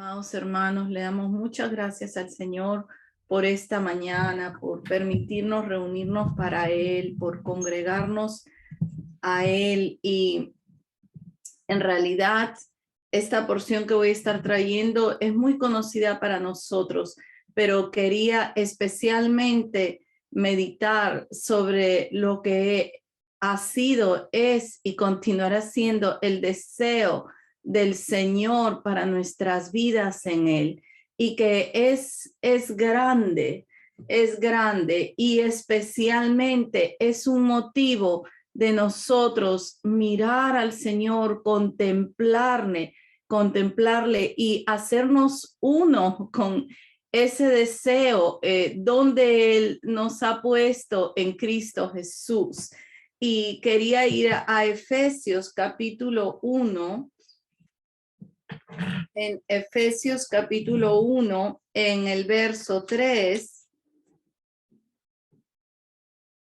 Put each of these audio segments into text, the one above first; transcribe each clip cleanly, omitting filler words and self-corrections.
Amados hermanos, le damos muchas gracias al Señor por esta mañana, por permitirnos reunirnos para Él, por congregarnos a Él. Y en realidad, esta porción que voy a estar trayendo es muy conocida para nosotros, pero quería especialmente meditar sobre lo que ha sido, es y continuará siendo el deseo del Señor para nuestras vidas en Él, y que es grande y especialmente es un motivo de nosotros mirar al Señor, contemplarle y hacernos uno con ese deseo donde Él nos ha puesto en Cristo Jesús. Y quería ir a Efesios capítulo 1. En Efesios capítulo 1, en el verso 3,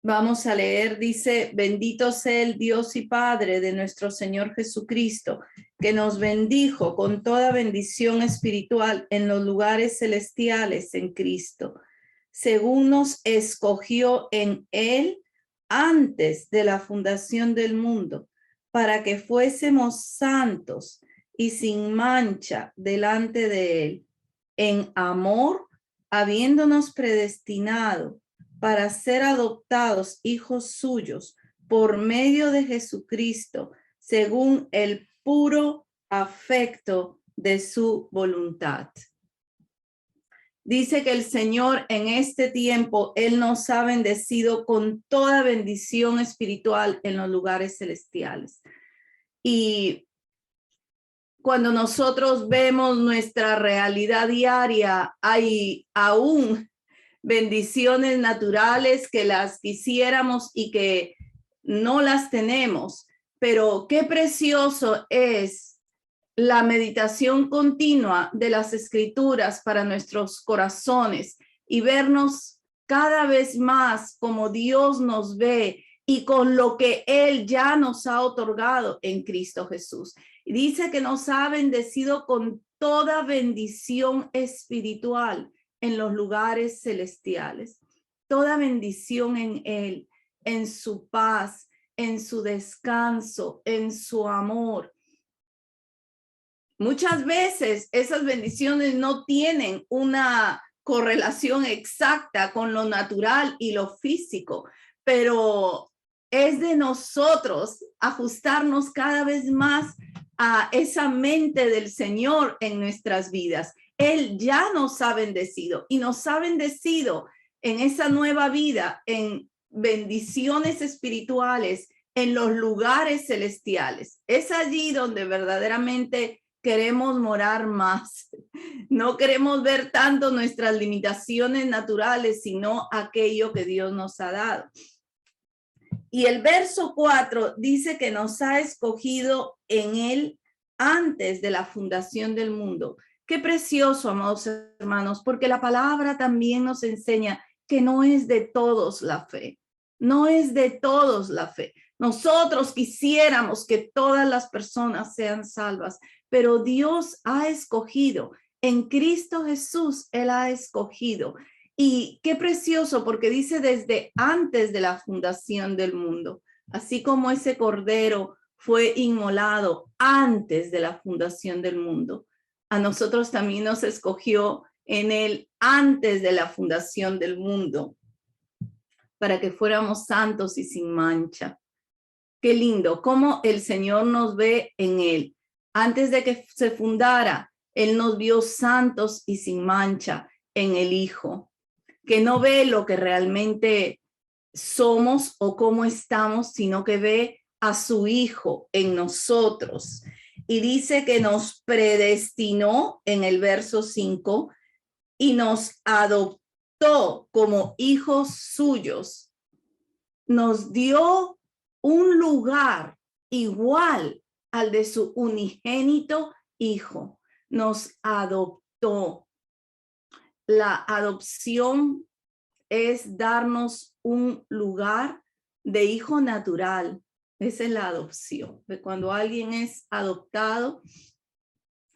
vamos a leer, dice: bendito sea el Dios y Padre de nuestro Señor Jesucristo, que nos bendijo con toda bendición espiritual en los lugares celestiales en Cristo, según nos escogió en Él antes de la fundación del mundo, para que fuésemos santos y sin mancha delante de Él, en amor, habiéndonos predestinado para ser adoptados hijos suyos por medio de Jesucristo, según el puro afecto de su voluntad. Dice que el Señor en este tiempo, Él nos ha bendecido con toda bendición espiritual en los lugares celestiales. Y cuando nosotros vemos nuestra realidad diaria, hay aún bendiciones naturales que las quisiéramos y que no las tenemos, pero qué precioso es la meditación continua de las Escrituras para nuestros corazones y vernos cada vez más como Dios nos ve y con lo que Él ya nos ha otorgado en Cristo Jesús. Y dice que nos ha bendecido con toda bendición espiritual en los lugares celestiales, toda bendición en Él, en su paz, en su descanso, en su amor. Muchas veces esas bendiciones no tienen una correlación exacta con lo natural y lo físico, pero es de nosotros ajustarnos cada vez más a esa mente del Señor en nuestras vidas. Él ya nos ha bendecido y nos ha bendecido en esa nueva vida, en bendiciones espirituales, en los lugares celestiales. Es allí donde verdaderamente queremos morar más. No queremos ver tanto nuestras limitaciones naturales, sino aquello que Dios nos ha dado. Y el verso 4 dice que nos ha escogido en Él antes de la fundación del mundo. Qué precioso, amados hermanos, porque la palabra también nos enseña que no es de todos la fe. No es de todos la fe. Nosotros quisiéramos que todas las personas sean salvas, pero Dios ha escogido. En Cristo Jesús, Él ha escogido. Y qué precioso, porque dice desde antes de la fundación del mundo, así como ese cordero fue inmolado antes de la fundación del mundo. A nosotros también nos escogió en Él antes de la fundación del mundo, para que fuéramos santos y sin mancha. Qué lindo, cómo el Señor nos ve en Él. Antes de que se fundara, Él nos vio santos y sin mancha en el Hijo, que no ve lo que realmente somos o cómo estamos, sino que ve a su Hijo en nosotros. Y dice que nos predestinó en el verso 5 y nos adoptó como hijos suyos. Nos dio un lugar igual al de su unigénito Hijo. Nos adoptó. La adopción es darnos un lugar de hijo natural. Esa es la adopción. De cuando alguien es adoptado,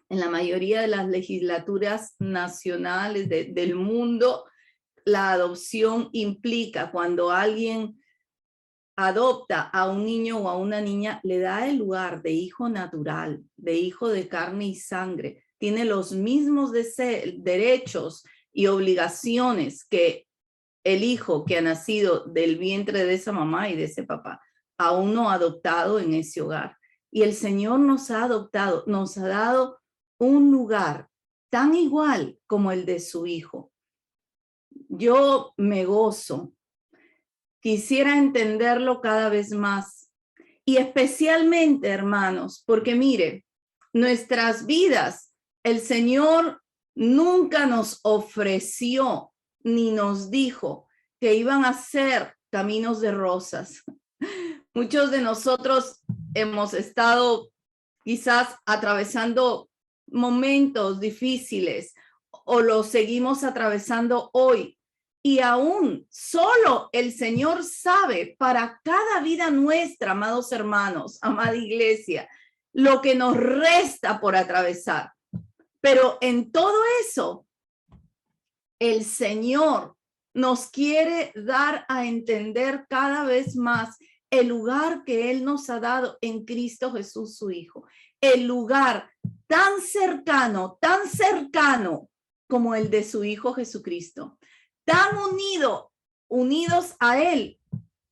En la mayoría de las legislaturas nacionales del mundo, la adopción implica cuando alguien adopta a un niño o a una niña, le da el lugar de hijo natural, de hijo de carne y sangre. Tiene los mismos derechos y obligaciones que el hijo que ha nacido del vientre de esa mamá y de ese papá, a uno adoptado en ese hogar. Y el Señor nos ha adoptado, nos ha dado un lugar tan igual como el de su hijo. Yo me gozo. Quisiera entenderlo cada vez más. Y especialmente, hermanos, porque mire, nuestras vidas, el Señor nunca nos ofreció ni nos dijo que iban a ser caminos de rosas. Muchos de nosotros hemos estado quizás atravesando momentos difíciles o los seguimos atravesando hoy. Y aún solo el Señor sabe para cada vida nuestra, amados hermanos, amada iglesia, lo que nos resta por atravesar. Pero en todo eso, el Señor nos quiere dar a entender cada vez más el lugar que Él nos ha dado en Cristo Jesús, su Hijo. El lugar tan cercano como el de su Hijo Jesucristo. Tan unidos a Él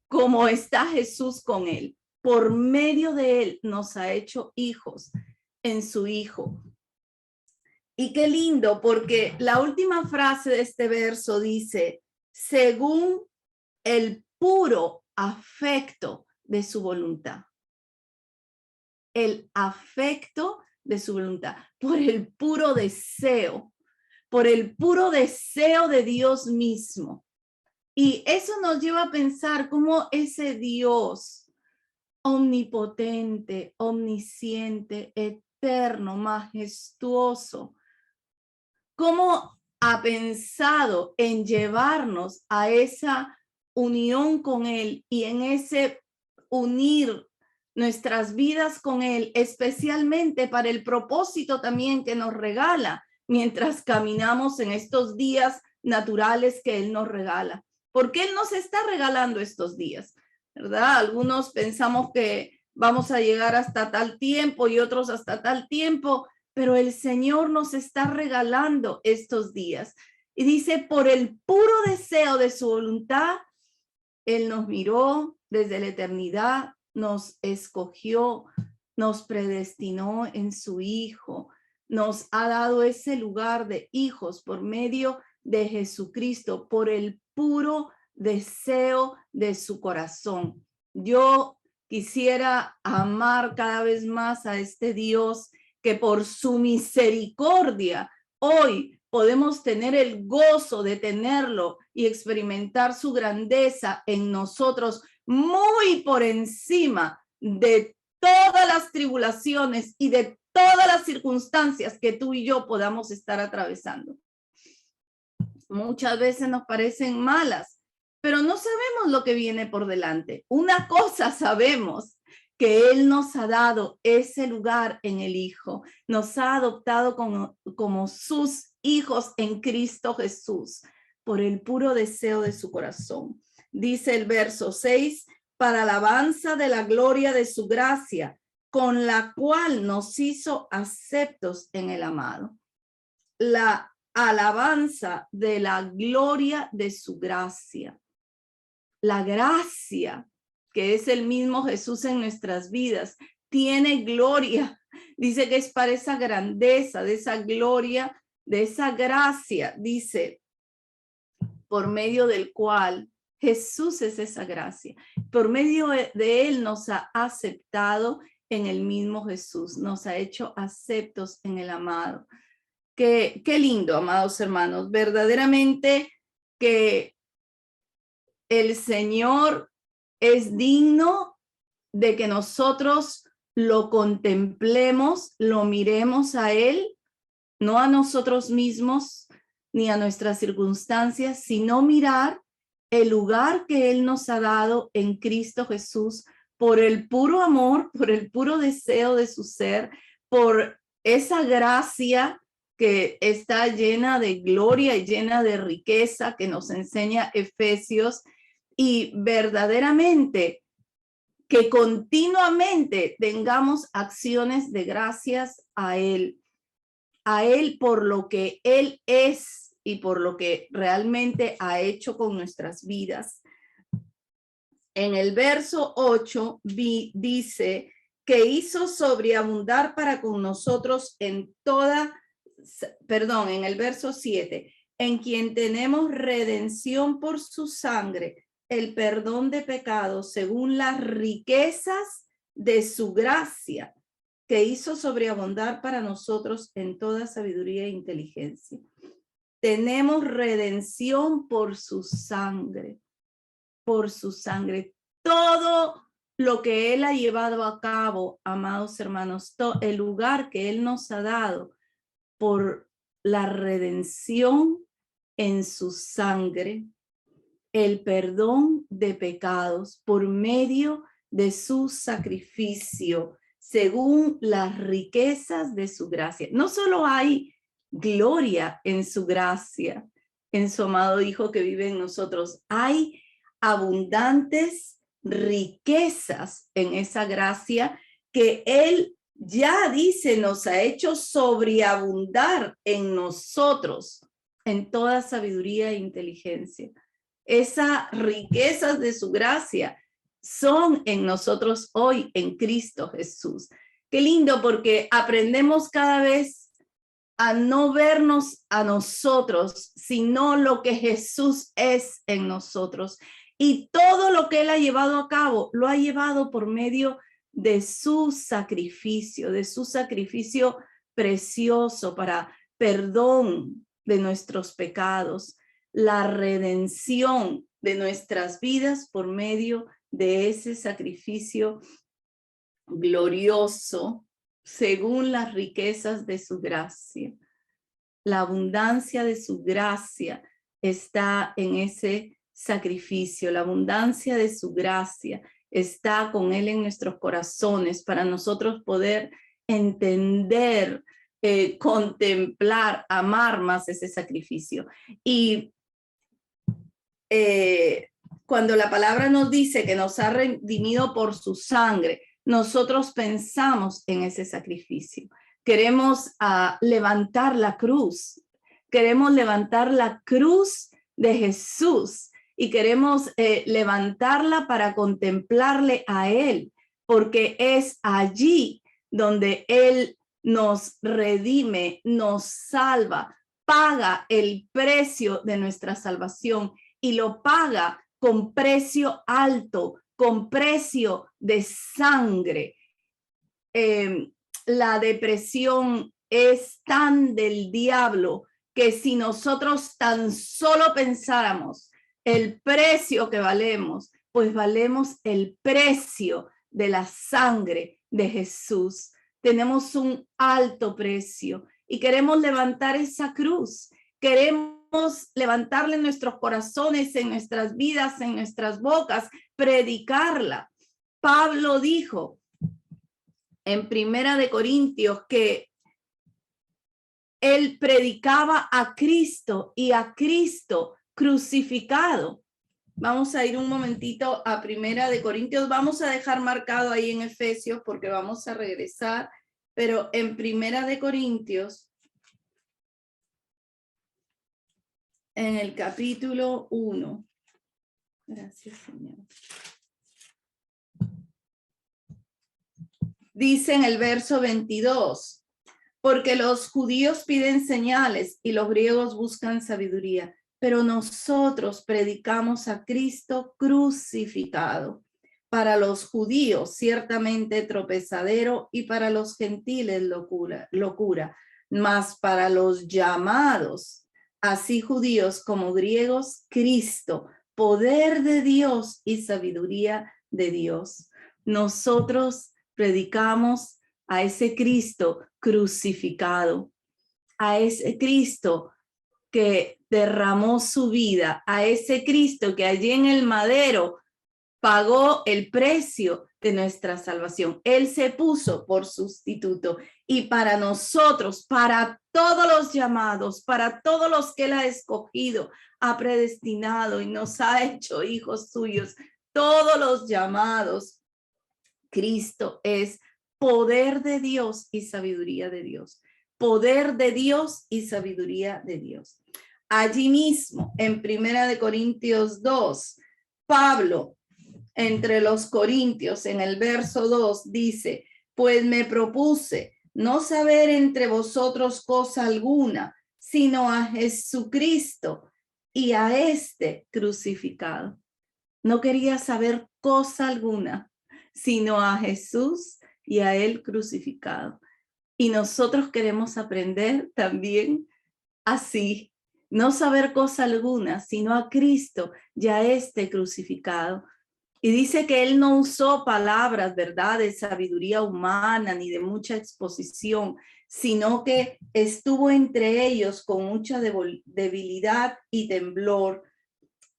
como está Jesús con Él. Por medio de Él nos ha hecho hijos en su Hijo. Y qué lindo, porque la última frase de este verso dice, según el puro afecto de su voluntad. El afecto de su voluntad, por el puro deseo de Dios mismo. Y eso nos lleva a pensar cómo ese Dios omnipotente, omnisciente, eterno, majestuoso, cómo ha pensado en llevarnos a esa unión con Él y en ese unir nuestras vidas con Él, especialmente para el propósito también que nos regala mientras caminamos en estos días naturales que Él nos regala. Porque Él nos está regalando estos días, ¿verdad? Algunos pensamos que vamos a llegar hasta tal tiempo y otros hasta tal tiempo, pero el Señor nos está regalando estos días. Y dice, por el puro deseo de su voluntad, Él nos miró desde la eternidad, nos escogió, nos predestinó en su Hijo, nos ha dado ese lugar de hijos por medio de Jesucristo, por el puro deseo de su corazón. Yo quisiera amar cada vez más a este Dios que por su misericordia hoy podemos tener el gozo de tenerlo y experimentar su grandeza en nosotros muy por encima de todas las tribulaciones y de todas las circunstancias que tú y yo podamos estar atravesando. Muchas veces nos parecen malas, pero no sabemos lo que viene por delante. Una cosa sabemos, que Él nos ha dado ese lugar en el Hijo, nos ha adoptado como sus hijos en Cristo Jesús, por el puro deseo de su corazón. Dice el verso 6, para alabanza de la gloria de su gracia, con la cual nos hizo aceptos en el amado. La alabanza de la gloria de su gracia. La gracia, que es el mismo Jesús en nuestras vidas, tiene gloria. Dice que es para esa grandeza, de esa gloria, de esa gracia, dice, por medio del cual Jesús es esa gracia. Por medio de Él nos ha aceptado en el mismo Jesús, nos ha hecho aceptos en el amado. Qué lindo, amados hermanos, verdaderamente que el Señor es digno de que nosotros lo contemplemos, lo miremos a Él, no a nosotros mismos ni a nuestras circunstancias, sino mirar el lugar que Él nos ha dado en Cristo Jesús por el puro amor, por el puro deseo de su ser, por esa gracia que está llena de gloria y llena de riqueza que nos enseña Efesios, y verdaderamente que continuamente tengamos acciones de gracias a Él por lo que Él es y por lo que realmente ha hecho con nuestras vidas. En el verso 8 dice que hizo sobreabundar para con nosotros en el verso 7, en quien tenemos redención por su sangre, el perdón de pecados según las riquezas de su gracia, que hizo sobreabundar para nosotros en toda sabiduría e inteligencia. Tenemos redención por su sangre. Por su sangre. Todo lo que Él ha llevado a cabo, amados hermanos, el lugar que Él nos ha dado por la redención en su sangre, el perdón de pecados por medio de su sacrificio, según las riquezas de su gracia. No solo hay gloria en su gracia, en su amado Hijo que vive en nosotros, hay abundantes riquezas en esa gracia que Él ya dice nos ha hecho sobreabundar en nosotros en toda sabiduría e inteligencia. Esas riquezas de su gracia son en nosotros hoy en Cristo Jesús. Qué lindo, porque aprendemos cada vez a no vernos a nosotros, sino lo que Jesús es en nosotros. Y todo lo que Él ha llevado a cabo, lo ha llevado por medio de su sacrificio precioso para perdón de nuestros pecados, la redención de nuestras vidas por medio de ese sacrificio glorioso según las riquezas de su gracia. La abundancia de su gracia está en ese sacrificio. La abundancia de su gracia está con Él en nuestros corazones para nosotros poder entender, contemplar, amar más ese sacrificio. Y cuando la palabra nos dice que nos ha redimido por su sangre, nosotros pensamos en ese sacrificio. Queremos levantar la cruz. Queremos levantar la cruz de Jesús y queremos levantarla para contemplarle a Él, porque es allí donde Él nos redime, nos salva, paga el precio de nuestra salvación y lo paga con precio alto, con precio de sangre. La depresión es tan del diablo que si nosotros tan solo pensáramos el precio que valemos, pues valemos el precio de la sangre de Jesús. Tenemos un alto precio y queremos levantar esa cruz. Queremos levantarla en nuestros corazones, en nuestras vidas, en nuestras bocas, predicarla. Pablo dijo en 1 Corintios que él predicaba a Cristo y a Cristo crucificado. Vamos a ir un momentito a 1 Corintios. Vamos a dejar marcado ahí en Efesios porque vamos a regresar. Pero en 1 Corintios, en el capítulo 1. Gracias, Señor. Dice en el verso 22, porque los judíos piden señales y los griegos buscan sabiduría, pero nosotros predicamos a Cristo crucificado. Para los judíos ciertamente tropezadero y para los gentiles locura, mas para los llamados, así judíos como griegos, Cristo, poder de Dios y sabiduría de Dios. Nosotros predicamos a ese Cristo crucificado, a ese Cristo que derramó su vida, a ese Cristo que allí en el madero pagó el precio de nuestra salvación. Él se puso por sustituto. Y para nosotros, para todos los llamados, para todos los que Él ha escogido, ha predestinado y nos ha hecho hijos suyos, todos los llamados, Cristo es poder de Dios y sabiduría de Dios. Poder de Dios y sabiduría de Dios. Allí mismo, en 1 Corintios 2, Pablo, entre los Corintios, en el verso 2, dice: pues me propuse no saber entre vosotros cosa alguna, sino a Jesucristo y a este crucificado. No quería saber cosa alguna, sino a Jesús y a él crucificado. Y nosotros queremos aprender también así, no saber cosa alguna, sino a Cristo y a este crucificado. Y dice que él no usó palabras, ¿verdad?, de sabiduría humana ni de mucha exposición, sino que estuvo entre ellos con mucha debilidad y temblor.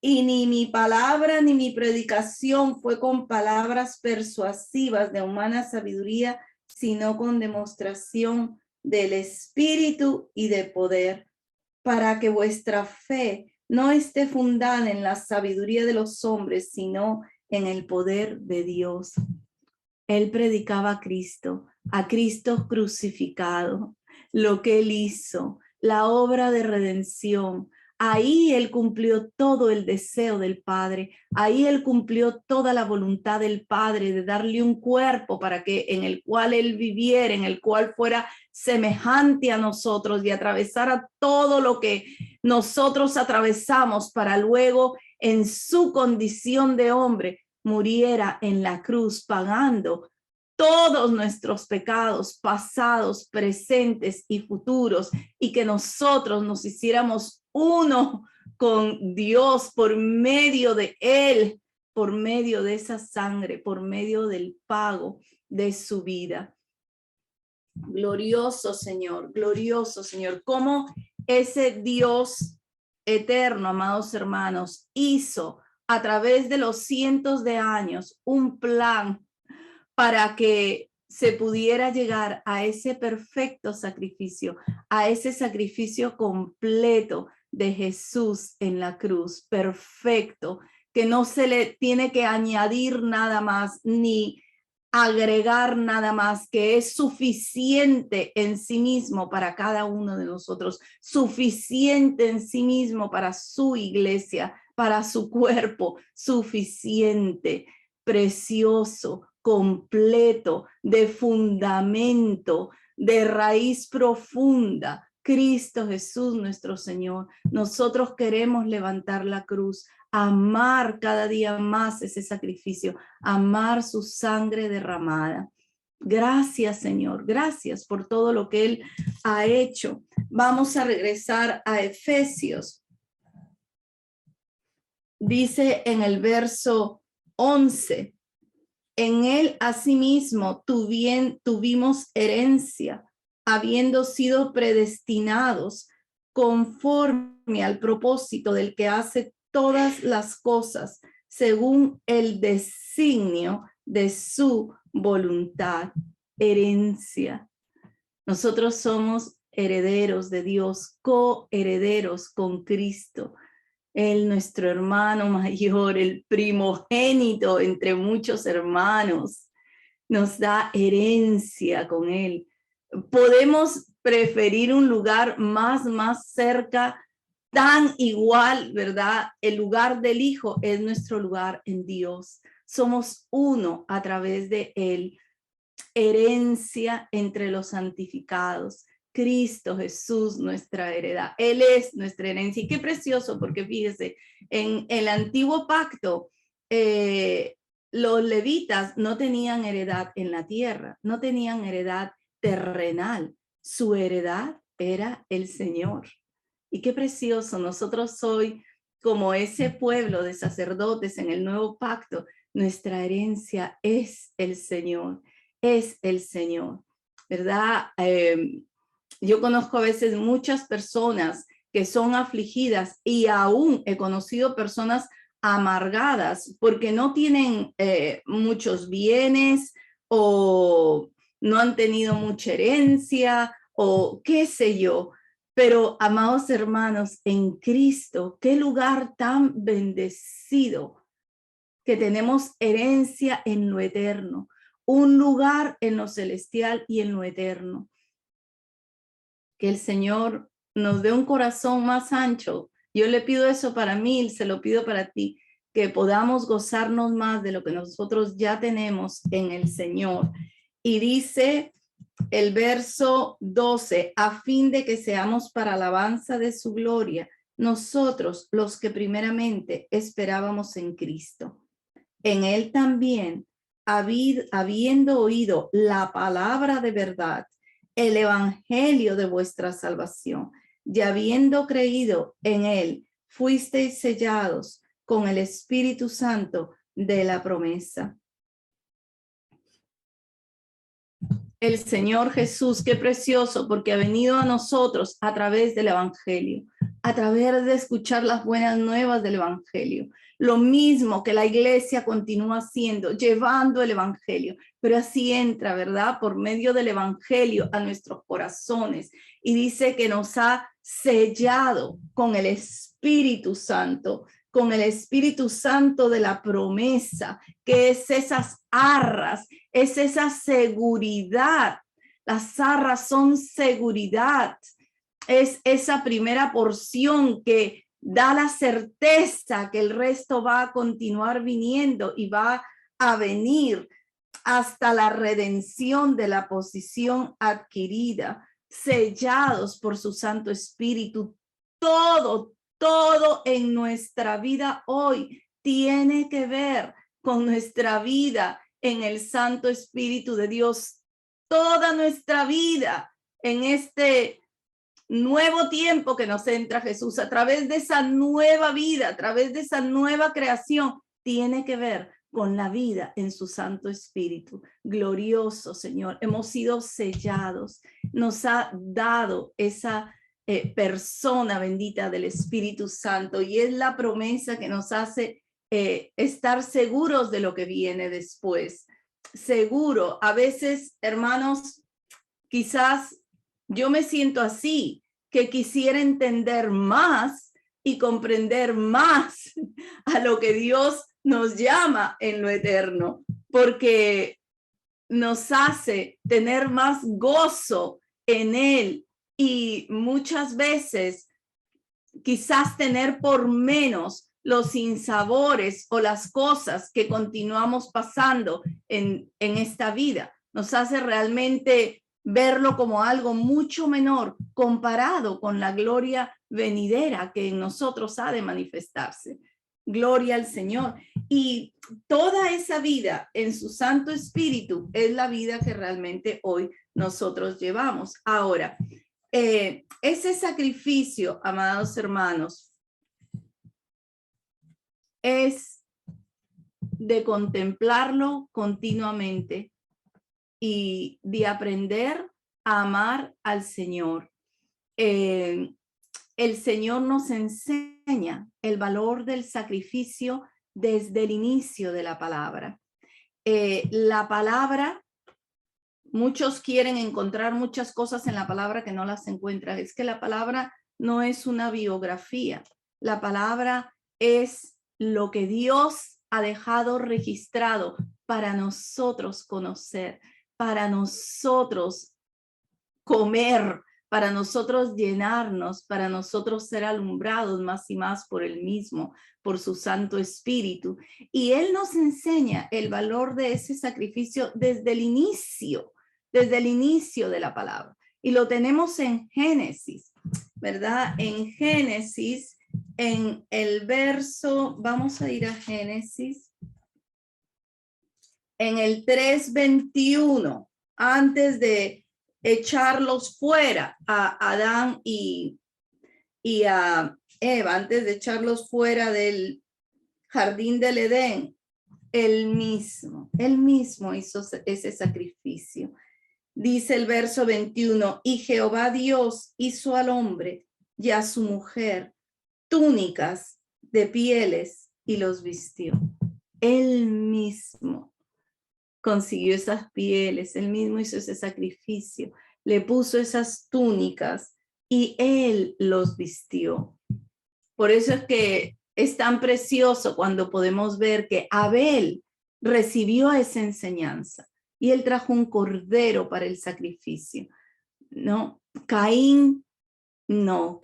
Y ni mi palabra ni mi predicación fue con palabras persuasivas de humana sabiduría, sino con demostración del Espíritu y de poder, para que vuestra fe no esté fundada en la sabiduría de los hombres, sino en el poder de Dios. Él predicaba a Cristo crucificado, lo que él hizo, la obra de redención. Ahí él cumplió todo el deseo del Padre. Ahí él cumplió toda la voluntad del Padre de darle un cuerpo para que en el cual él viviera, en el cual fuera semejante a nosotros y atravesara todo lo que nosotros atravesamos para luego en su condición de hombre muriera en la cruz pagando todos nuestros pecados pasados, presentes y futuros, y que nosotros nos hiciéramos uno con Dios por medio de Él, por medio de esa sangre, por medio del pago de su vida. Glorioso Señor, cómo ese Dios eterno, amados hermanos, hizo a través de los cientos de años un plan para que se pudiera llegar a ese perfecto sacrificio, a ese sacrificio completo de Jesús en la cruz, perfecto, que no se le tiene que añadir nada más ni agregar nada más, que es suficiente en sí mismo para cada uno de nosotros, suficiente en sí mismo para su iglesia, para su cuerpo, suficiente, precioso, completo, de fundamento, de raíz profunda. Cristo Jesús nuestro Señor. Nosotros queremos levantar la cruz, amar cada día más ese sacrificio, amar su sangre derramada. Gracias, Señor, gracias por todo lo que Él ha hecho. Vamos a regresar a Efesios. Dice en el verso 11, en Él asimismo tuvimos herencia, habiendo sido predestinados conforme al propósito del que hace todas las cosas según el designio de su voluntad. Herencia. Nosotros somos herederos de Dios, coherederos con Cristo. Él, nuestro hermano mayor, el primogénito entre muchos hermanos, nos da herencia con Él. Podemos preferir un lugar más cerca, tan igual, ¿verdad? El lugar del Hijo es nuestro lugar en Dios. Somos uno a través de Él. Herencia entre los santificados. Cristo Jesús, nuestra heredad. Él es nuestra herencia. Y qué precioso, porque fíjese, en el antiguo pacto, los levitas no tenían heredad en la tierra, no tenían heredad terrenal. Su heredad era el Señor. Y qué precioso, nosotros hoy, como ese pueblo de sacerdotes en el nuevo pacto, nuestra herencia es el Señor, ¿verdad? Yo conozco a veces muchas personas que son afligidas y aún he conocido personas amargadas porque no tienen muchos bienes o no han tenido mucha herencia o qué sé yo. Pero, amados hermanos, en Cristo, qué lugar tan bendecido que tenemos herencia en lo eterno, un lugar en lo celestial y en lo eterno. Que el Señor nos dé un corazón más ancho. Yo le pido eso para mí, se lo pido para ti, que podamos gozarnos más de lo que nosotros ya tenemos en el Señor. Y dice el verso 12, a fin de que seamos para alabanza de su gloria, nosotros los que primeramente esperábamos en Cristo. En él también, habiendo oído la palabra de verdad, el evangelio de vuestra salvación, y habiendo creído en él, fuisteis sellados con el Espíritu Santo de la promesa. El Señor Jesús, qué precioso, porque ha venido a nosotros a través del evangelio, a través de escuchar las buenas nuevas del evangelio. Lo mismo que la iglesia continúa haciendo, llevando el evangelio, pero así entra, ¿verdad? Por medio del evangelio a nuestros corazones. Y dice que nos ha sellado con el Espíritu Santo, con el Espíritu Santo de la promesa, que es esas arras, es esa seguridad. Las arras son seguridad. Es esa primera porción que da la certeza que el resto va a continuar viniendo y va a venir hasta la redención de la posición adquirida, sellados por su Santo Espíritu. Todo en nuestra vida hoy tiene que ver con nuestra vida en el Santo Espíritu de Dios. Toda nuestra vida en este nuevo tiempo que nos entra Jesús, a través de esa nueva vida, a través de esa nueva creación, tiene que ver con la vida en su Santo Espíritu. Glorioso Señor, hemos sido sellados, nos ha dado esa persona bendita del Espíritu Santo y es la promesa que nos hace estar seguros de lo que viene después. Seguro, a veces, hermanos, quizás yo me siento así, que quisiera entender más y comprender más a lo que Dios nos llama en lo eterno, porque nos hace tener más gozo en Él y muchas veces quizás tener por menos los sinsabores o las cosas que continuamos pasando en esta vida. Nos hace realmente verlo como algo mucho menor comparado con la gloria venidera que en nosotros ha de manifestarse. Gloria al Señor. Y toda esa vida en su Santo Espíritu es la vida que realmente hoy nosotros llevamos. Ahora, ese sacrificio, amados hermanos, es de contemplarlo continuamente y de aprender a amar al Señor. El Señor nos enseña el valor del sacrificio desde el inicio de la palabra. La palabra, muchos quieren encontrar muchas cosas en la palabra que no las encuentran. Es que la palabra no es una biografía. La palabra es lo que Dios ha dejado registrado para nosotros conocer, para nosotros comer, para nosotros llenarnos, para nosotros ser alumbrados más y más por él mismo, por su Santo Espíritu. Y él nos enseña el valor de ese sacrificio desde el inicio de la palabra. Y lo tenemos en Génesis, ¿verdad? En Génesis, en el verso, vamos a ir a Génesis, en el 3:21, antes de echarlos fuera a Adán y a Eva, antes de echarlos fuera del jardín del Edén, él mismo hizo ese sacrificio. Dice el verso 21, y Jehová Dios hizo al hombre y a su mujer túnicas de pieles y los vistió. Él mismo consiguió esas pieles, él mismo hizo ese sacrificio, le puso esas túnicas y él los vistió. Por eso es que es tan precioso cuando podemos ver que Abel recibió esa enseñanza y él trajo un cordero para el sacrificio. No, Caín no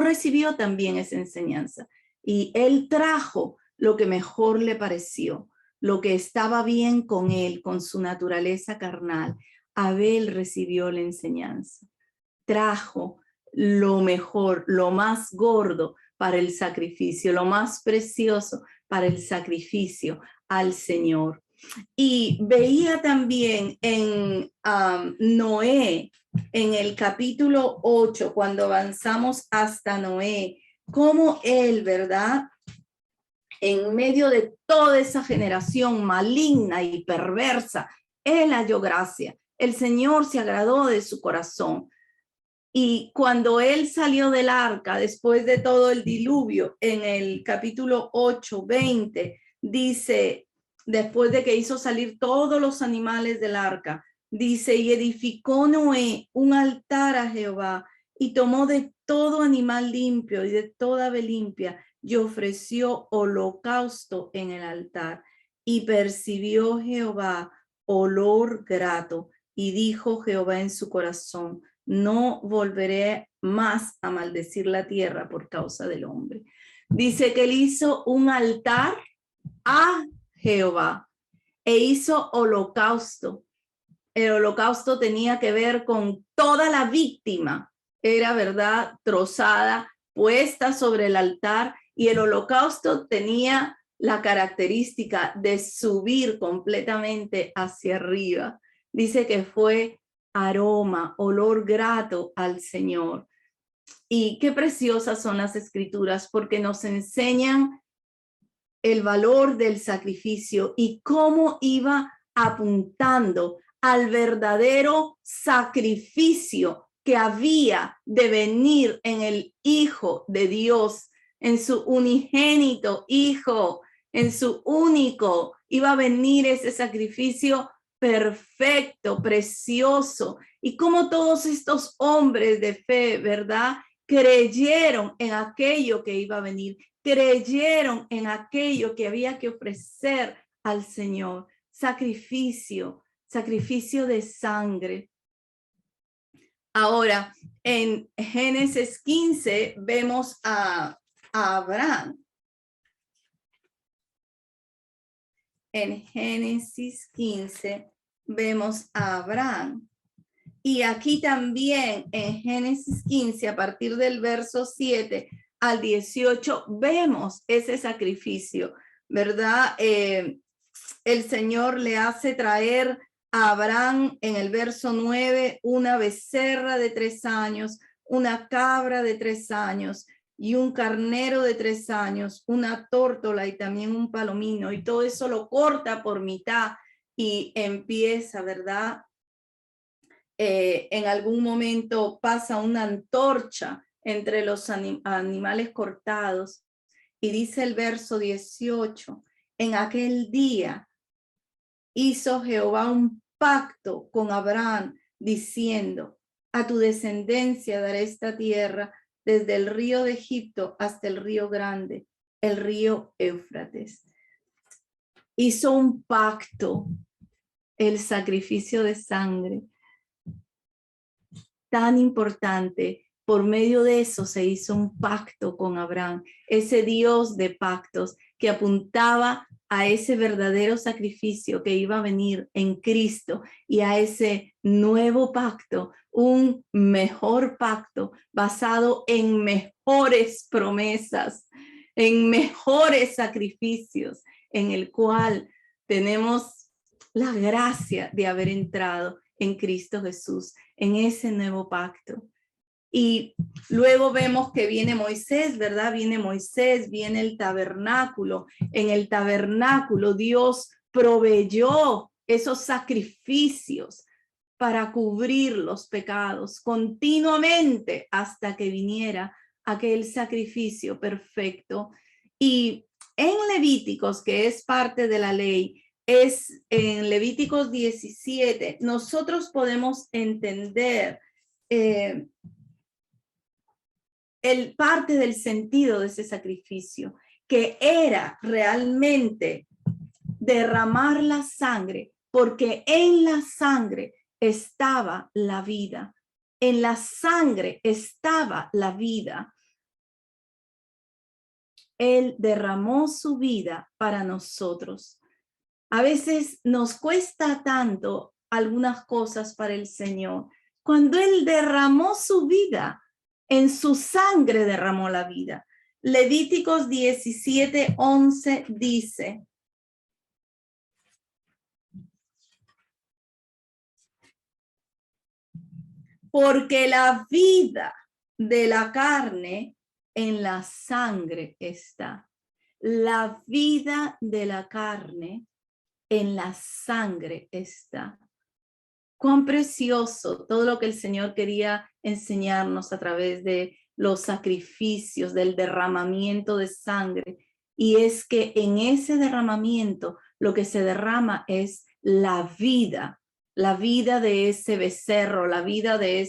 recibió también esa enseñanza y él trajo lo que mejor le pareció, lo que estaba bien con él, con su naturaleza carnal. Abel recibió la enseñanza, trajo lo mejor, lo más gordo para el sacrificio, lo más precioso para el sacrificio al Señor. Y veía también en Noé, en el capítulo 8, cuando avanzamos hasta Noé, cómo él, ¿verdad? En medio de toda esa generación maligna y perversa, él halló gracia. El Señor se agradó de su corazón. Y cuando él salió del arca, después de todo el diluvio, en el capítulo 8, 20, dice, después de que hizo salir todos los animales del arca, dice, y edificó Noé un altar a Jehová, y tomó de todo animal limpio y de toda ave limpia, y ofreció holocausto en el altar. Y percibió Jehová olor grato, y dijo Jehová en su corazón, no volveré más a maldecir la tierra por causa del hombre. Dice que él hizo un altar a Jehová e hizo holocausto. El holocausto tenía que ver con toda la víctima, era verdad, trozada, puesta sobre el altar, y el holocausto tenía la característica de subir completamente hacia arriba. Dice que fue aroma, olor grato al Señor. Y qué preciosas son las escrituras, porque nos enseñan el valor del sacrificio y cómo iba apuntando al verdadero sacrificio que había de venir en el Hijo de Dios, en su unigénito Hijo, en su único, iba a venir ese sacrificio perfecto, precioso. Y como todos estos hombres de fe, ¿verdad? Creyeron en aquello que iba a venir, creyeron en aquello que había que ofrecer al Señor, sacrificio de sangre. Ahora, en Génesis 15 vemos a Abraham. En Génesis 15 vemos a Abraham. Y aquí también en Génesis 15, a partir del verso 7 al 18, vemos ese sacrificio, ¿verdad? El Señor le hace traer a Abraham en el verso 9 una becerra de 3 años, una cabra de 3 años y un carnero de 3 años, una tórtola y también un palomino, y todo eso lo corta por mitad y empieza, ¿verdad? En algún momento pasa una antorcha entre los animales cortados y dice el verso 18, en aquel día hizo Jehová un pacto con Abraham diciendo, a tu descendencia daré esta tierra desde el río de Egipto hasta el río grande, el río Éufrates. Hizo un pacto, el sacrificio de sangre, tan importante. Por medio de eso se hizo un pacto con Abraham, ese Dios de pactos que apuntaba a ese verdadero sacrificio que iba a venir en Cristo y a ese nuevo pacto, un mejor pacto basado en mejores promesas, en mejores sacrificios, en el cual tenemos la gracia de haber entrado en Cristo Jesús, en ese nuevo pacto. Y luego vemos que viene Moisés, ¿verdad? Viene Moisés, viene el tabernáculo. En el tabernáculo Dios proveyó esos sacrificios para cubrir los pecados continuamente hasta que viniera aquel sacrificio perfecto. Y en Levíticos, que es parte de la ley, es en Levíticos 17, nosotros podemos entender el parte del sentido de ese sacrificio, que era realmente derramar la sangre, porque en la sangre estaba la vida. En la sangre estaba la vida. Él derramó su vida para nosotros. A veces nos cuesta tanto algunas cosas para el Señor. Cuando Él derramó su vida, en su sangre derramó la vida. Levíticos 17:11 dice: porque la vida de la carne en la sangre está. La vida de la carne en la sangre está. Cuán precioso todo lo que el Señor quería enseñarnos a través de los sacrificios, del derramamiento de sangre. Y es que en ese derramamiento lo que se derrama es la vida de ese becerro, la vida de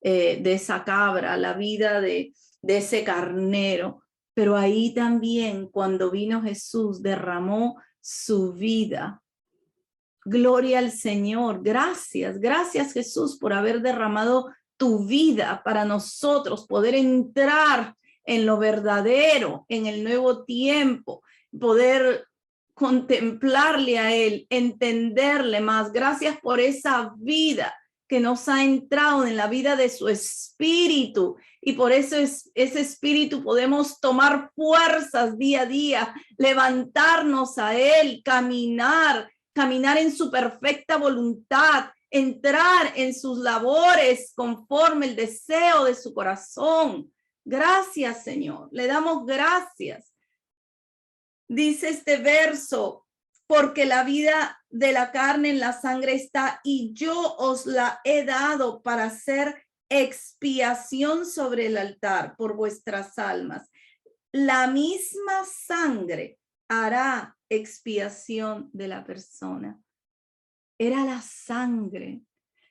esa cabra, la vida de ese carnero. Pero ahí también, cuando vino Jesús, derramó su vida. Gloria al Señor. Gracias, gracias Jesús por haber derramado tu vida para nosotros, poder entrar en lo verdadero, en el nuevo tiempo, poder contemplarle a Él, entenderle más. Gracias por esa vida que nos ha entrado en la vida de su espíritu, y por eso ese espíritu podemos tomar fuerzas día a día, levantarnos a Él, caminar en su perfecta voluntad, entrar en sus labores conforme el deseo de su corazón. Gracias, Señor. Le damos gracias. Dice este verso: porque la vida de la carne en la sangre está, y yo os la he dado para hacer expiación sobre el altar por vuestras almas. La misma sangre hará expiación de la persona. Era la sangre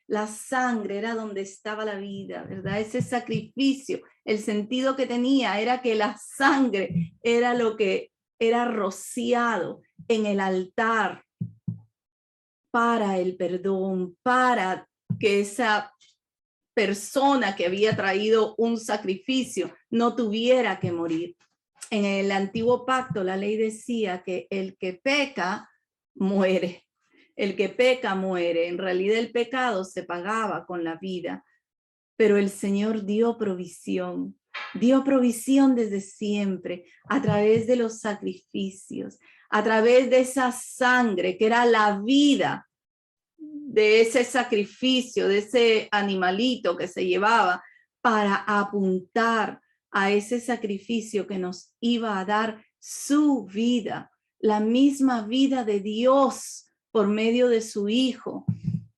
era donde estaba la vida, ¿verdad? Ese sacrificio, el sentido que tenía era que la sangre era lo que era rociado en el altar para el perdón, para que esa persona que había traído un sacrificio no tuviera que morir. En el antiguo pacto, la ley decía que el que peca, muere. El que peca, muere. En realidad el pecado se pagaba con la vida, pero el Señor dio provisión desde siempre, a través de los sacrificios, a través de esa sangre que era la vida de ese sacrificio, de ese animalito que se llevaba, para apuntar a ese sacrificio que nos iba a dar su vida, la misma vida de Dios por medio de su Hijo,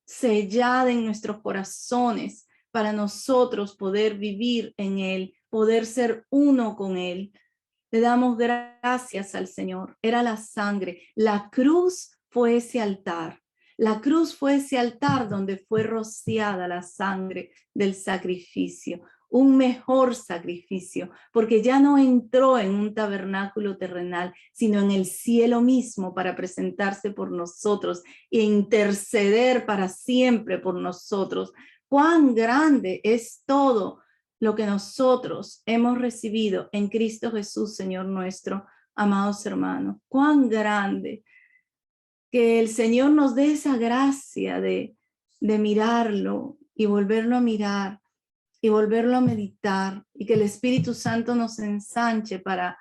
sellada en nuestros corazones para nosotros poder vivir en Él, poder ser uno con Él. Le damos gracias al Señor. Era la sangre. La cruz fue ese altar. La cruz fue ese altar donde fue rociada la sangre del sacrificio, un mejor sacrificio, porque ya no entró en un tabernáculo terrenal, sino en el cielo mismo para presentarse por nosotros e interceder para siempre por nosotros. Cuán grande es todo lo que nosotros hemos recibido en Cristo Jesús, Señor nuestro. Amados hermanos, cuán grande. Que el Señor nos dé esa gracia de mirarlo y volverlo a mirar y volverlo a meditar, y que el Espíritu Santo nos ensanche para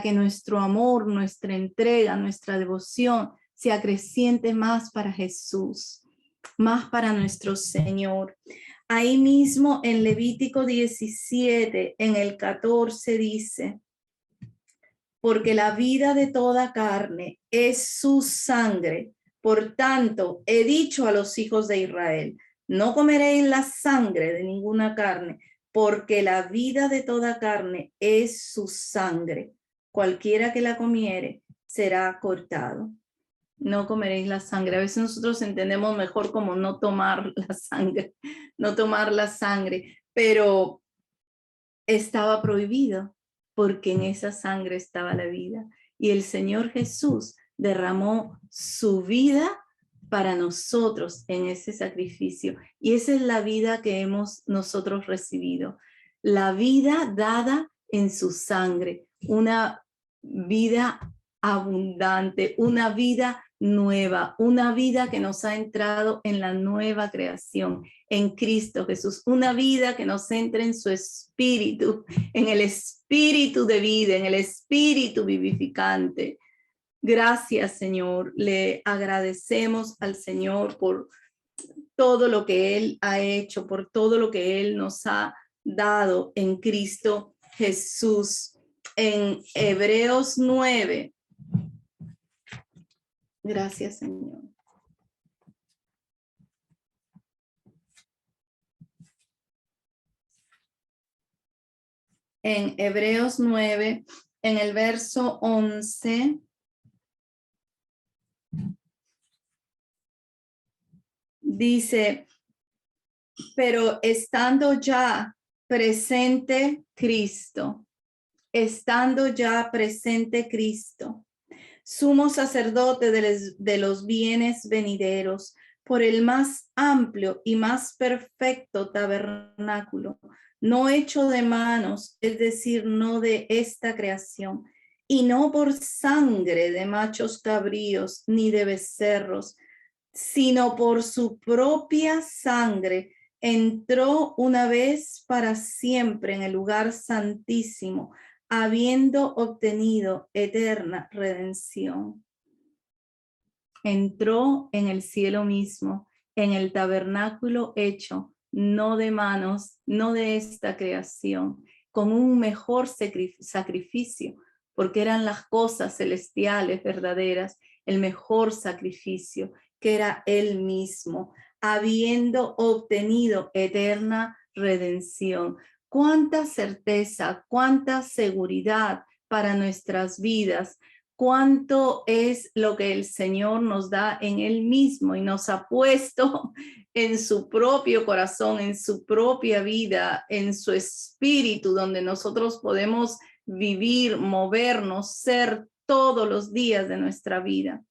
que nuestro amor, nuestra entrega, nuestra devoción se acreciente más para Jesús, más para nuestro Señor. Ahí mismo en Levítico 17, en el 14 dice: porque la vida de toda carne es su sangre. Por tanto, he dicho a los hijos de Israel: no comeréis la sangre de ninguna carne, porque la vida de toda carne es su sangre. cualquiera que la comiere será cortado. No comeréis la sangre. A veces nosotros entendemos mejor como no tomar la sangre, no tomar la sangre, pero estaba prohibido porque en esa sangre estaba la vida. Y el Señor Jesús derramó su vida para nosotros en ese sacrificio. Y esa es la vida que hemos nosotros recibido. La vida dada en su sangre, una vida abundante, una vida nueva, una vida que nos ha entrado en la nueva creación, en Cristo Jesús, una vida que nos entre en su espíritu, en el espíritu de vida, en el espíritu vivificante. Gracias, Señor. Le agradecemos al Señor por todo lo que Él ha hecho, por todo lo que Él nos ha dado en Cristo Jesús. En Hebreos 9. Gracias, Señor. En Hebreos 9, en el verso 11, dice, pero estando ya presente Cristo, sumo sacerdote de los bienes venideros, por el más amplio y más perfecto tabernáculo, no hecho de manos, es decir, no de esta creación, y no por sangre de machos cabríos ni de becerros, sino por su propia sangre, entró una vez para siempre en el lugar santísimo, habiendo obtenido eterna redención. Entró en el cielo mismo, en el tabernáculo hecho, no de manos, no de esta creación, con un mejor sacrificio, porque eran las cosas celestiales verdaderas, el mejor sacrificio, que era Él mismo, habiendo obtenido eterna redención. Cuánta certeza, cuánta seguridad para nuestras vidas, cuánto es lo que el Señor nos da en Él mismo y nos ha puesto en su propio corazón, en su propia vida, en su espíritu, donde nosotros podemos vivir, movernos, ser todos los días de nuestra vida.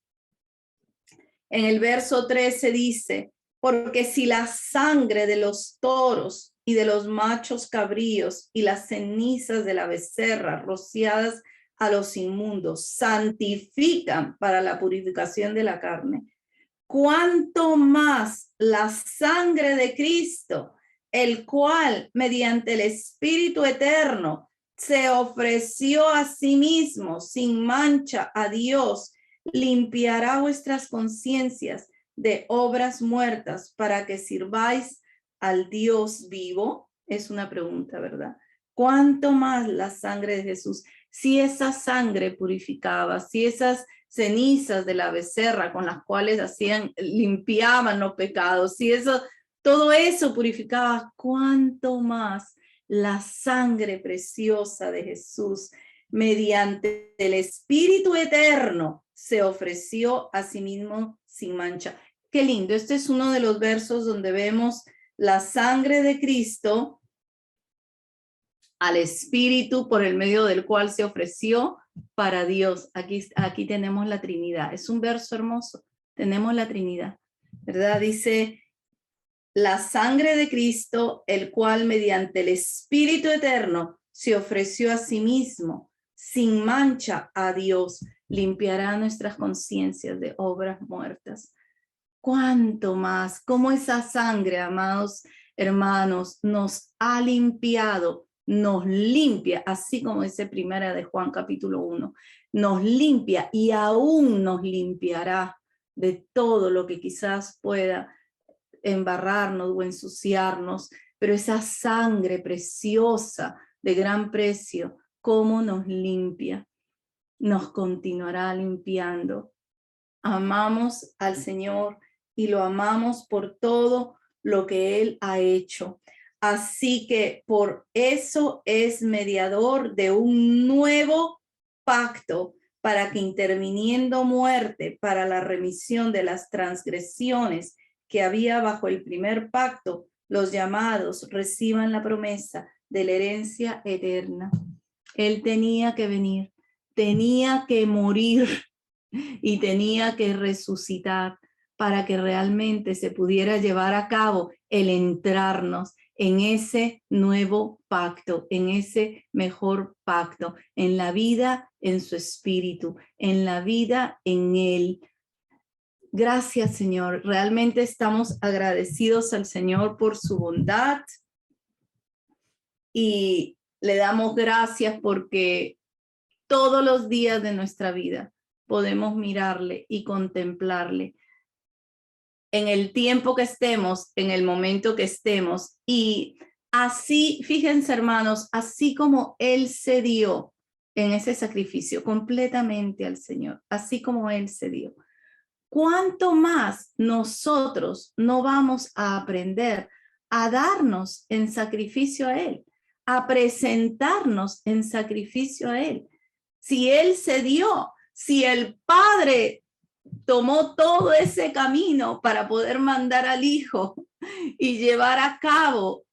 En el verso 13 dice, porque si la sangre de los toros y de los machos cabríos y las cenizas de la becerra rociadas a los inmundos santifican para la purificación de la carne, cuánto más la sangre de Cristo, el cual mediante el Espíritu eterno se ofreció a sí mismo sin mancha a Dios, limpiará vuestras conciencias de obras muertas para que sirváis al Dios vivo. Es una pregunta, ¿verdad? ¿Cuánto más la sangre de Jesús? Si esa sangre purificaba, si esas cenizas de la becerra con las cuales limpiaban los pecados, si todo eso purificaba, ¿cuánto más la sangre preciosa de Jesús, mediante el Espíritu eterno, se ofreció a sí mismo sin mancha? Qué lindo. Este es uno de los versos donde vemos la sangre de Cristo al Espíritu por el medio del cual se ofreció para Dios. Aquí tenemos la Trinidad. Es un verso hermoso. Tenemos la Trinidad, ¿verdad? Dice, la sangre de Cristo, el cual mediante el Espíritu eterno se ofreció a sí mismo sin mancha a Dios, limpiará nuestras conciencias de obras muertas. ¿Cuánto más? Cómo esa sangre, amados hermanos, nos ha limpiado, nos limpia, así como dice Primera de Juan capítulo 1, nos limpia y aún nos limpiará de todo lo que quizás pueda embarrarnos o ensuciarnos, pero esa sangre preciosa de gran precio, cómo nos limpia, nos continuará limpiando. Amamos al Señor y lo amamos por todo lo que Él ha hecho. Así que por eso es mediador de un nuevo pacto para que interviniendo muerte para la remisión de las transgresiones que había bajo el primer pacto, los llamados reciban la promesa de la herencia eterna. Él tenía que venir, tenía que morir y tenía que resucitar para que realmente se pudiera llevar a cabo el entrarnos en ese nuevo pacto, en ese mejor pacto, en la vida, en su espíritu, en la vida, en él. Gracias, Señor. Realmente estamos agradecidos al Señor por su bondad y le damos gracias porque todos los días de nuestra vida podemos mirarle y contemplarle en el tiempo que estemos, en el momento que estemos. Y así, fíjense, hermanos, así como Él se dio en ese sacrificio completamente al Señor, así como Él se dio, ¿cuánto más nosotros no vamos a aprender a darnos en sacrificio a Él, a presentarnos en sacrificio a Él? Si Él se dio, si el Padre tomó todo ese camino para poder mandar al Hijo y llevar a cabo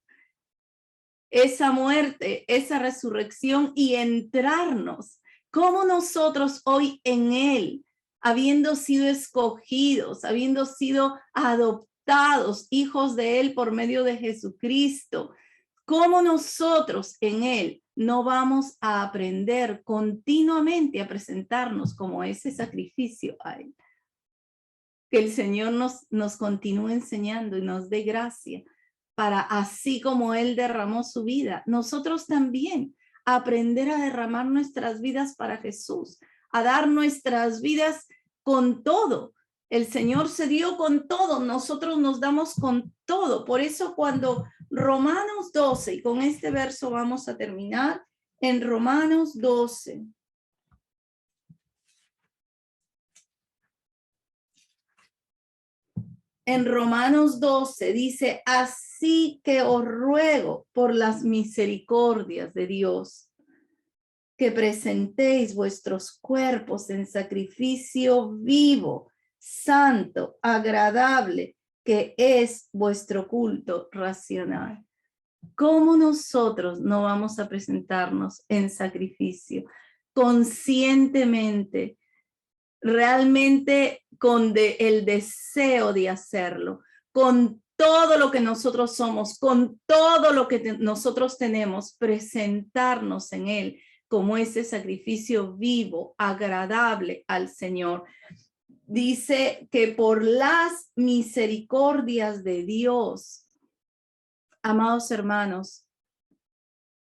esa muerte, esa resurrección y entrarnos, ¿cómo nosotros hoy en Él, habiendo sido escogidos, habiendo sido adoptados, hijos de Él por medio de Jesucristo, cómo nosotros en Él no vamos a aprender continuamente a presentarnos como ese sacrificio a Él? Que el Señor nos continúe enseñando y nos dé gracia para, así como Él derramó su vida, nosotros también aprender a derramar nuestras vidas para Jesús, a dar nuestras vidas con todo. El Señor se dio con todo, nosotros nos damos con todo. Por eso cuando Romanos 12, y con este verso vamos a terminar, en Romanos 12. En Romanos 12 dice, así que os ruego por las misericordias de Dios, que presentéis vuestros cuerpos en sacrificio vivo, santo, agradable, que es vuestro culto racional. ¿Cómo nosotros no vamos a presentarnos en sacrificio conscientemente, realmente con el deseo de hacerlo, con todo lo que nosotros somos, con todo lo que nosotros tenemos, presentarnos en Él como ese sacrificio vivo, agradable al Señor? Dice que por las misericordias de Dios, amados hermanos,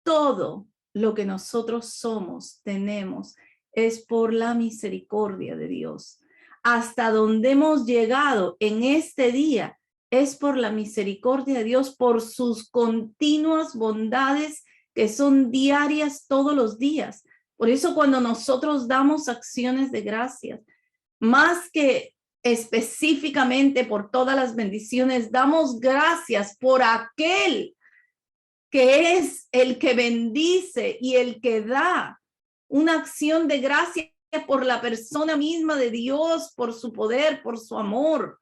todo lo que nosotros somos, tenemos, es por la misericordia de Dios. Hasta donde hemos llegado en este día es por la misericordia de Dios, por sus continuas bondades que son diarias todos los días. Por eso cuando nosotros damos acciones de gracias, más que específicamente por todas las bendiciones, damos gracias por aquel que es el que bendice y el que da, una acción de gracia por la persona misma de Dios, por su poder, por su amor,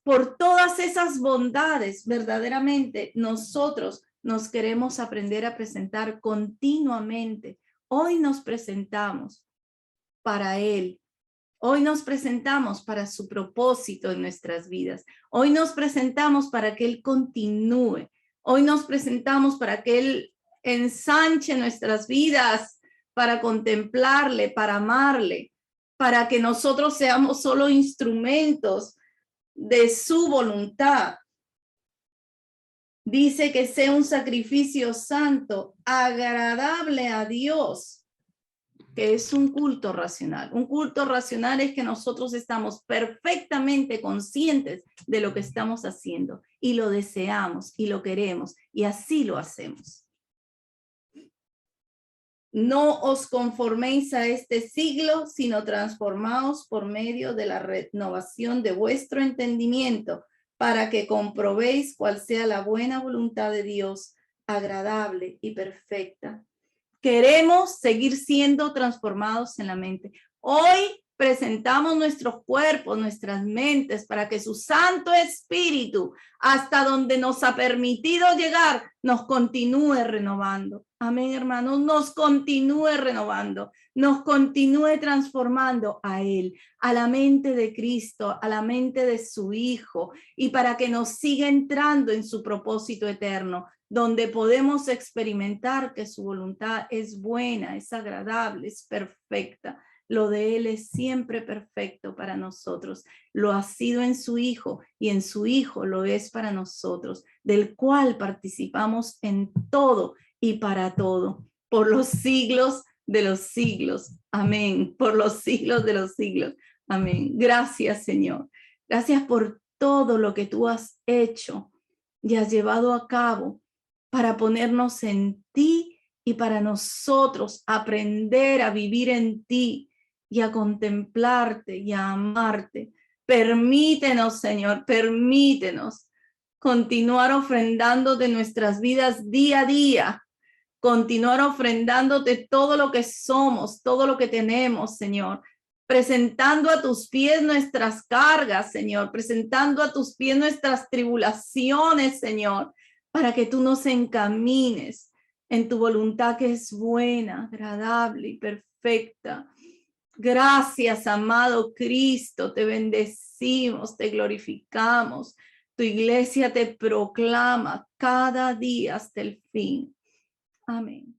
por todas esas bondades. Verdaderamente nosotros nos queremos aprender a presentar continuamente. Hoy nos presentamos para Él. Hoy nos presentamos para su propósito en nuestras vidas. Hoy nos presentamos para que Él continúe. Hoy nos presentamos para que Él ensanche nuestras vidas, para contemplarle, para amarle, para que nosotros seamos solo instrumentos de su voluntad. Dice que sea un sacrificio santo, agradable a Dios, que es un culto racional. Un culto racional es que nosotros estamos perfectamente conscientes de lo que estamos haciendo y lo deseamos y lo queremos y así lo hacemos. No os conforméis a este siglo, sino transformaos por medio de la renovación de vuestro entendimiento, para que comprobéis cuál sea la buena voluntad de Dios, agradable y perfecta. Queremos seguir siendo transformados en la mente. Hoy presentamos nuestros cuerpos, nuestras mentes, para que su Santo Espíritu, hasta donde nos ha permitido llegar, nos continúe renovando. Amén, hermanos, nos continúe renovando, nos continúe transformando a Él, a la mente de Cristo, a la mente de su Hijo, y para que nos siga entrando en su propósito eterno, donde podemos experimentar que su voluntad es buena, es agradable, es perfecta. Lo de Él es siempre perfecto para nosotros. Lo ha sido en su Hijo y en su Hijo lo es para nosotros, del cual participamos en todo y para todo, por los siglos de los siglos. Amén. Por los siglos de los siglos. Amén. Gracias, Señor. Gracias por todo lo que tú has hecho y has llevado a cabo para ponernos en ti y para nosotros aprender a vivir en ti y a contemplarte y a amarte. Permítenos, Señor, permítenos continuar ofrendando de nuestras vidas día a día, continuar ofrendándote todo lo que somos, todo lo que tenemos, Señor, presentando a tus pies nuestras cargas, Señor, presentando a tus pies nuestras tribulaciones, Señor, para que tú nos encamines en tu voluntad que es buena, agradable y perfecta. Gracias, amado Cristo, te bendecimos, te glorificamos. Tu iglesia te proclama cada día hasta el fin. Amén.